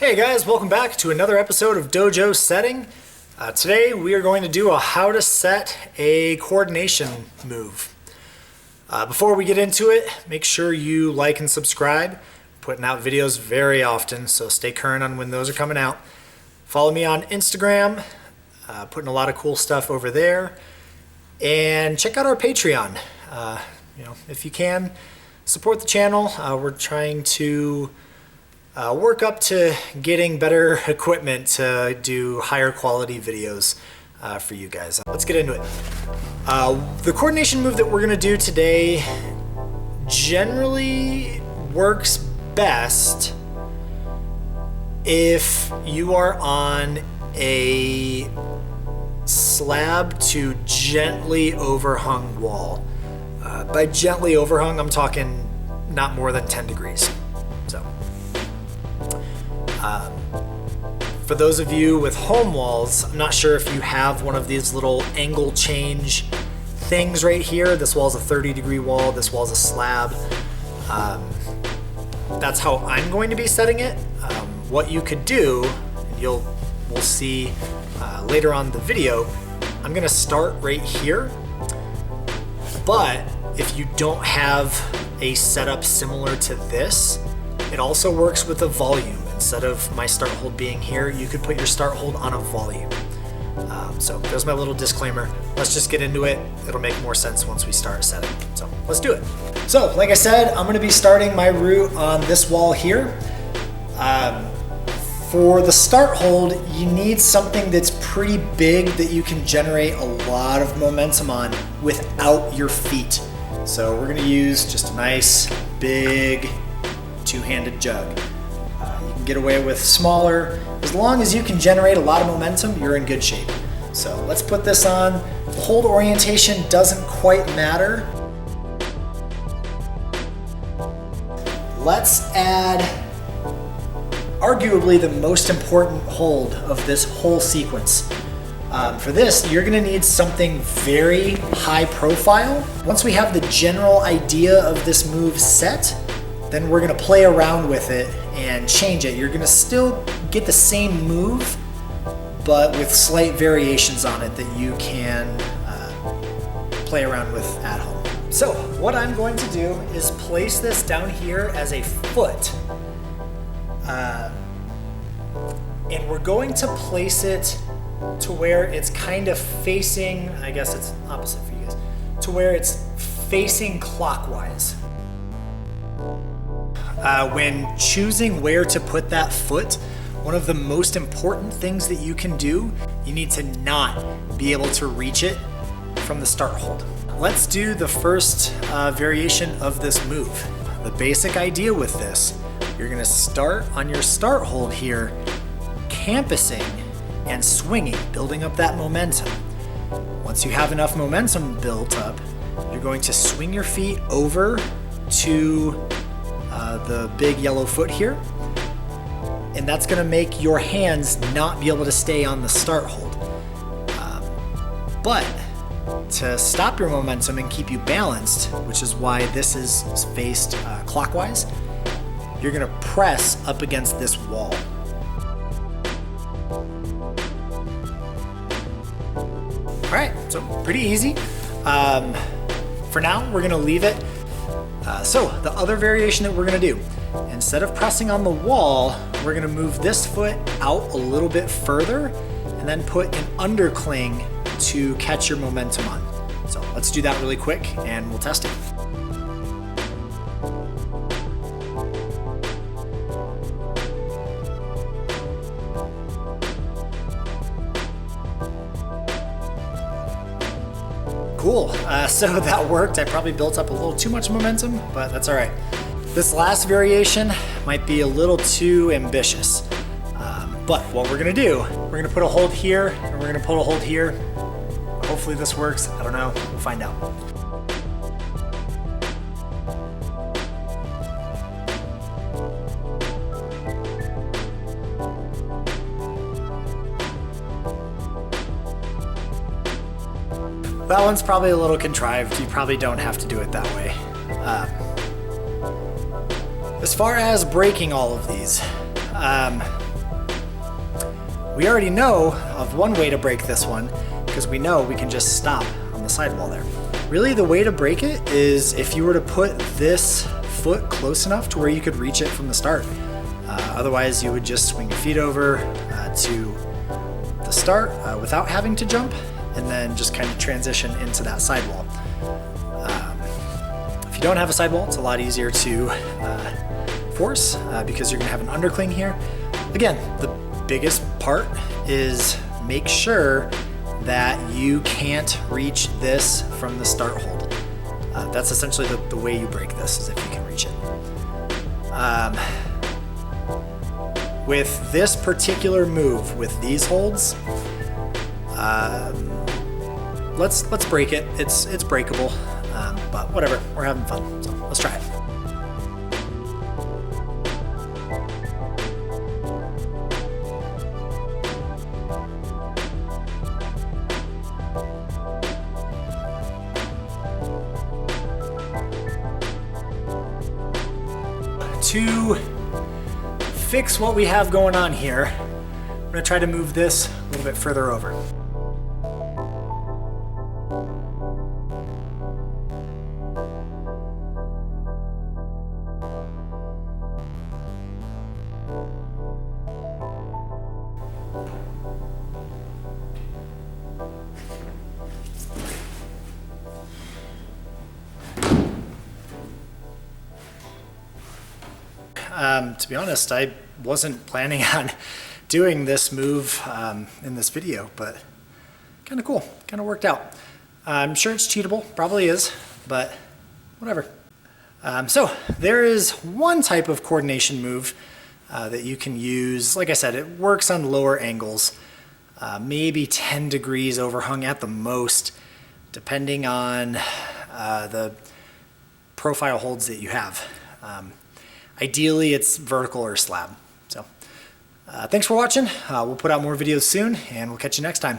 Hey guys, welcome back to another episode of DoughJo Setting. Today we are going to do a how to set a coordination move. Before we get into it, make sure you like and subscribe. I'm putting out videos very often, so stay current on when those are coming out. Follow me on Instagram, putting a lot of cool stuff over there. And check out our Patreon. If you can, support the channel. We're trying to work up to getting better equipment to do higher quality videos for you guys. Let's get into it. The coordination move that we're going to do today generally works best if you are on a slab to gently overhung wall. By gently overhung, I'm talking not more than 10 degrees. For those of you with home walls, I'm not sure if you have one of these little angle change things right here. This wall's a 30-degree wall, this wall's a slab. That's how I'm going to be setting it. What you could do, and we'll see later on in the video, I'm gonna start right here, but if you don't have a setup similar to this, it also works with a volume. Instead of my start hold being here, you could put your start hold on a volume. So there's my little disclaimer. Let's just get into it. It'll make more sense once we start setting. So let's do it. So like I said, I'm gonna be starting my route on this wall here. For the start hold, you need something that's pretty big that you can generate a lot of momentum on without your feet. So we're gonna use just a nice, big, two-handed jug. Get away with smaller. As long as you can generate a lot of momentum, you're in good shape. So let's put this on. The hold orientation doesn't quite matter. Let's add arguably the most important hold of this whole sequence. For this, you're gonna need something very high profile. Once we have the general idea of this move set, then we're gonna play around with it and change it. You're gonna still get the same move, but with slight variations on it that you can play around with at home. So what I'm going to do is place this down here as a foot. And we're going to place it to where it's kind of facing, I guess it's opposite for you guys, to where it's facing clockwise. When choosing where to put that foot, one of the most important things that you can do, you need to not be able to reach it from the start hold. Let's do the first variation of this move. The basic idea with this, you're gonna start on your start hold here, campusing and swinging, building up that momentum. Once you have enough momentum built up, you're going to swing your feet over to the big yellow foot here, and that's going to make your hands not be able to stay on the start hold. But to stop your momentum and keep you balanced, which is why this is faced clockwise, you're going to press up against this wall. All right, so pretty easy. For now, we're going to leave it. So the other variation that we're gonna do, instead of pressing on the wall, we're gonna move this foot out a little bit further and then put an undercling to catch your momentum on. So let's do that really quick and we'll test it. Cool, so that worked. I probably built up a little too much momentum, but that's all right. This last variation might be a little too ambitious, but what we're gonna do, we're gonna put a hold here, and we're gonna put a hold here. Hopefully this works, I don't know, we'll find out. That one's probably a little contrived. You probably don't have to do it that way. As far as breaking all of these, We already know of one way to break this one because we know we can just stop on the sidewall there. Really, the way to break it is if you were to put this foot close enough to where you could reach it from the start. Otherwise, you would just swing your feet over to the start without having to jump, and then just kind of transition into that sidewall. If you don't have a sidewall, it's a lot easier to force because you're gonna have an undercling here. Again, the biggest part is make sure that you can't reach this from the start hold. That's essentially the way you break this, is if you can reach it. With this particular move, with these holds, let's break it. It's breakable, but whatever, we're having fun, so let's try it. To fix what we have going on here, I'm gonna try to move this a little bit further over. To be honest, I wasn't planning on doing this move in this video, but kind of cool, kind of worked out. I'm sure it's cheatable, probably is, but whatever. So there is one type of coordination move that you can use. Like I said, it works on lower angles, maybe 10 degrees overhung at the most, depending on the profile holds that you have. Ideally, it's vertical or slab. So thanks for watching. We'll put out more videos soon, and we'll catch you next time.